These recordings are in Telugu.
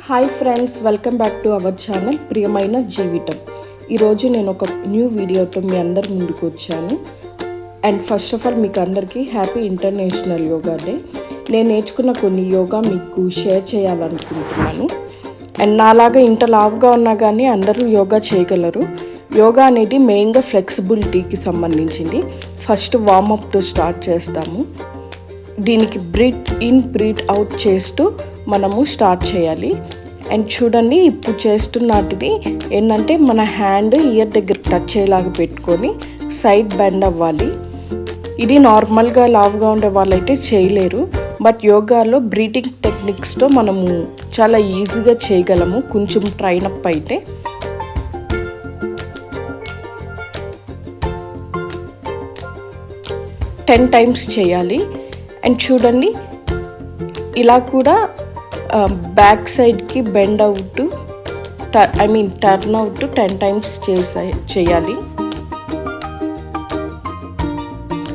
Hi friends, welcome back to our channel ప్రియమైన జీవితం. ఈరోజు నేను ఒక న్యూ వీడియోతో మీ అందరి ముందుకు వచ్చాను. అండ్ ఫస్ట్ ఆఫ్ ఆల్ మీకు అందరికీ హ్యాపీ ఇంటర్నేషనల్ యోగా డే. నేను నేర్చుకున్న కొన్ని యోగా మీకు షేర్ చేయాలనుకుంటున్నాను. అండ్ నాలాగా ఇంత లావుగా ఉన్నా కానీ అందరూ యోగా చేయగలరు. యోగా అనేది మెయిన్గా ఫ్లెక్సిబిలిటీకి సంబంధించింది. ఫస్ట్ వార్మప్తో స్టార్ట్ చేస్తాము. దీనికి బ్రీత్ ఇన్ బ్రీత్ అవుట్ చేస్తూ మనము స్టార్ట్ చేయాలి. అండ్ చూడండి, ఇప్పుడు చేస్తున్నది ఏంటంటే మన హ్యాండ్ ఇయర్ దగ్గర టచ్ అయ్యేలాగా పెట్టుకొని సైడ్ బెండ్ అవ్వాలి. ఇది నార్మల్గా లావుగా ఉండే వాళ్ళైతే చేయలేరు. బట్ యోగాలో బ్రీతింగ్ టెక్నిక్స్తో మనము చాలా ఈజీగా చేయగలము కొంచెం ట్రైన్ అప్ అయితే. టెన్ టైమ్స్ చేయాలి. అండ్ చూడండి, ఇలా కూడా బ్యాక్ సైడ్కి bend out turn out 10 times చేయాలి.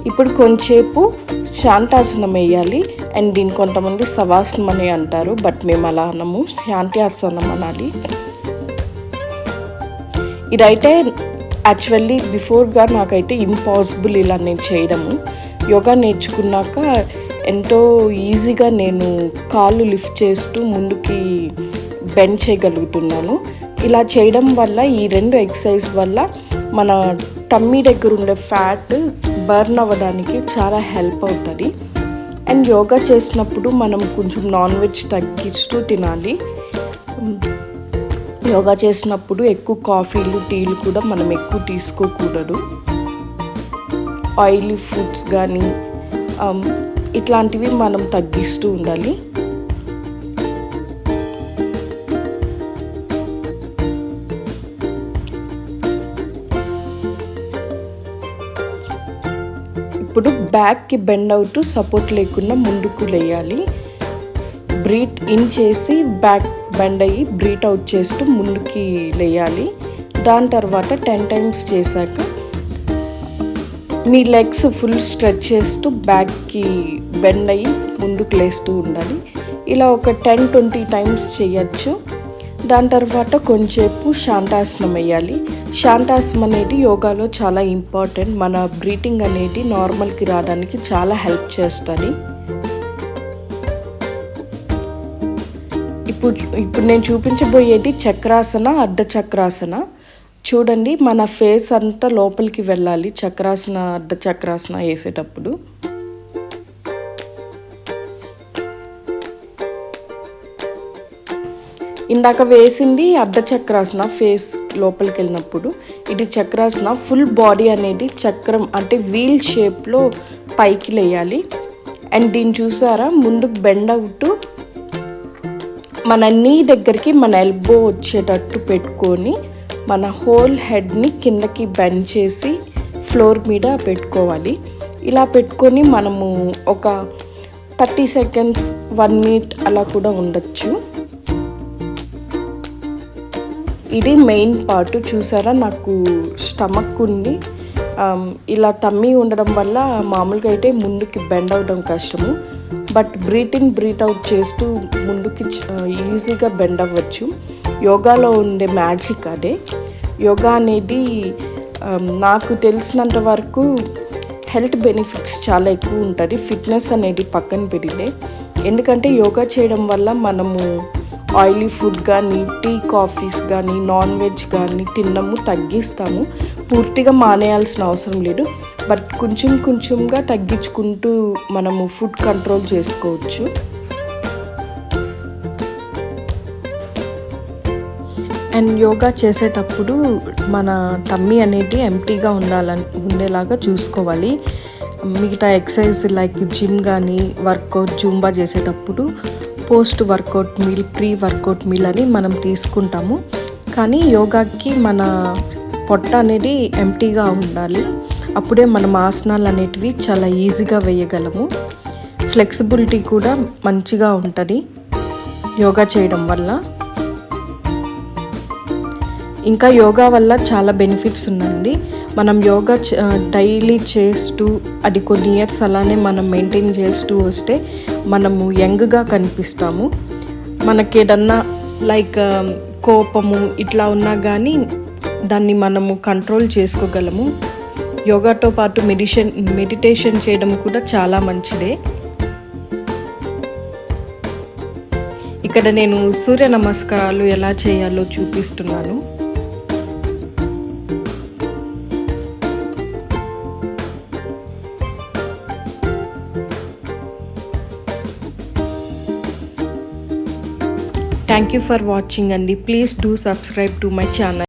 ఇప్పుడు కొంచెంసేపు శాంతాసనం వేయాలి. అండ్ దీన్ని కొంతమంది శవాసనం అని అంటారు, బట్ మేము అలా అనము, శాంతాసనం అనాలి. ఇదైతే యాక్చువల్లీ బిఫోర్గా నాకైతే ఇంపాసిబుల్ ఇలా నేను చేయడము. యోగా నేర్చుకున్నాక ఎంతో ఈజీగా నేను కాళ్ళు లిఫ్ట్ చేస్తూ ముందుకి బెండ్ చేయగలుగుతున్నాను. ఇలా చేయడం వల్ల, ఈ రెండు ఎక్సర్సైజ్ వల్ల మన టమ్మీ దగ్గర ఉండే ఫ్యాట్ బర్న్ అవ్వడానికి చాలా హెల్ప్ అవుతుంది. అండ్ యోగా చేసినప్పుడు మనం కొంచెం నాన్ వెజ్ తగ్గిస్తూ తినాలి. యోగా చేసినప్పుడు ఎక్కువ కాఫీలు, టీలు కూడా మనం ఎక్కువ తీసుకోకూడదు. ఆయిలీ ఫుడ్స్ కానీ ఇట్లాంటివి మనం తగ్గిస్తూ ఉండాలి. ఇప్పుడు బ్యాక్కి బెండ్ అవుతూ సపోర్ట్ లేకుండా ముందుకు లేయాలి. బ్రీత్ ఇన్ చేసి బ్యాక్ బెండ్ అయ్యి బ్రీత్ అవుట్ చేస్తూ ముందుకి లేయాలి. దాని తర్వాత 10 టైమ్స్ చేశాక మీ లెగ్స్ ఫుల్ స్ట్రెచ్ చేస్తూ బ్యాక్కి బెండ్ అయ్యి ముందుకు లేస్తూ ఉండాలి. ఇలా ఒక 10-20 టైమ్స్ చేయొచ్చు. దాని తర్వాత కొంచెంసేపు శాంతాసనం వేయాలి. శాంతాసనం అనేది యోగాలో చాలా ఇంపార్టెంట్. మన బ్రీతింగ్ అనేది నార్మల్కి రావడానికి చాలా హెల్ప్ చేస్తుంది. ఇప్పుడు నేను చూపించబోయేది చక్రాసన, అర్ధ చక్రాసన. చూడండి, మన ఫేస్ అంతా లోపలికి వెళ్ళాలి చక్రాసన, అర్ధ చక్రాసన వేసేటప్పుడు. ఇందాక వేసింది అర్ధ చక్రాసన, ఫేస్ లోపలికి వెళ్ళినప్పుడు. ఇది చక్రాసన. ఫుల్ బాడీ అనేది చక్రం అంటే వీల్ షేప్లో పైకి లేయాలి. అండ్ దీన్ని చూసారా, ముందుకు బెండ్ అవుతూ మన నీ దగ్గరికి మన ఎల్బో వచ్చేటట్టు పెట్టుకొని మన హోల్ హెడ్ని కిందకి బెండ్ చేసి ఫ్లోర్ మీద పెట్టుకోవాలి. ఇలా పెట్టుకొని మనము ఒక 30 సెకండ్స్ 1 మినిట్ అలా కూడా ఉండొచ్చు. ఇది మెయిన్ పార్ట్. చూసారా, నాకు స్టమక్ ఉంది. ఇలా టమ్మీ ఉండడం వల్ల మామూలుగా అయితే ముందుకి బెండ్ అవ్వడం కష్టము. But breathe in breathe out చేస్తూ ముందుకి ఈజీగా బెండ్ అవ్వచ్చు. యోగాలో ఉండే మ్యాజిక్ అదే. యోగా అనేది నాకు తెలిసినంత వరకు హెల్త్ బెనిఫిట్స్ చాలా ఎక్కువ ఉంటుంది. ఫిట్నెస్ అనేది పక్కన పెడితే, ఎందుకంటే యోగా చేయడం వల్ల మనము ఆయిలీ ఫుడ్ కానీ, టీ కాఫీస్ కానీ, నాన్ వెజ్ కానీ తినడము తగ్గిస్తాము. పూర్తిగా మానేయాల్సిన అవసరం లేదు, బట్ కొంచెం కొంచెంగా తగ్గించుకుంటూ మనము ఫుడ్ కంట్రోల్ చేసుకోవచ్చు. అండ్ యోగా చేసేటప్పుడు మన టమ్మీ అనేది ఎంప్టీగా ఉండేలాగా చూసుకోవాలి. మిగతా ఎక్సర్సైజ్ లైక్ జిమ్ కానీ, వర్కౌట్, జూంబా చేసేటప్పుడు post workout meal, pre workout meal అని మనం తీసుకుంటాము. కానీ యోగాకి మన పొట్ట అనేది ఎంప్టీగా ఉండాలి. అప్పుడే మనం ఆసనాలు అనేటివి చాలా ఈజీగా వేయగలము. ఫ్లెక్సిబిలిటీ కూడా మంచిగా ఉంటుంది యోగా చేయడం వల్ల. ఇంకా యోగా వల్ల చాలా బెనిఫిట్స్ ఉన్నాయండి. మనం యోగా డైలీ చేస్తూ అది కొన్ని ఇయర్స్ అలానే మనం మెయింటైన్ చేస్తూ వస్తే మనము యంగ్గా కనిపిస్తాము. మనకి ఏదన్నా లైక్ కోపము ఇట్లా ఉన్నా కానీ దాన్ని మనము కంట్రోల్ చేసుకోగలము. యోగాతో పాటు మెడిటేషన్ చేయడం కూడా చాలా మంచిదే. ఇక్కడ నేను సూర్య నమస్కారాలు ఎలా చేయాలో చూపిస్తున్నాను. Thank you for watching and please do subscribe to my channel.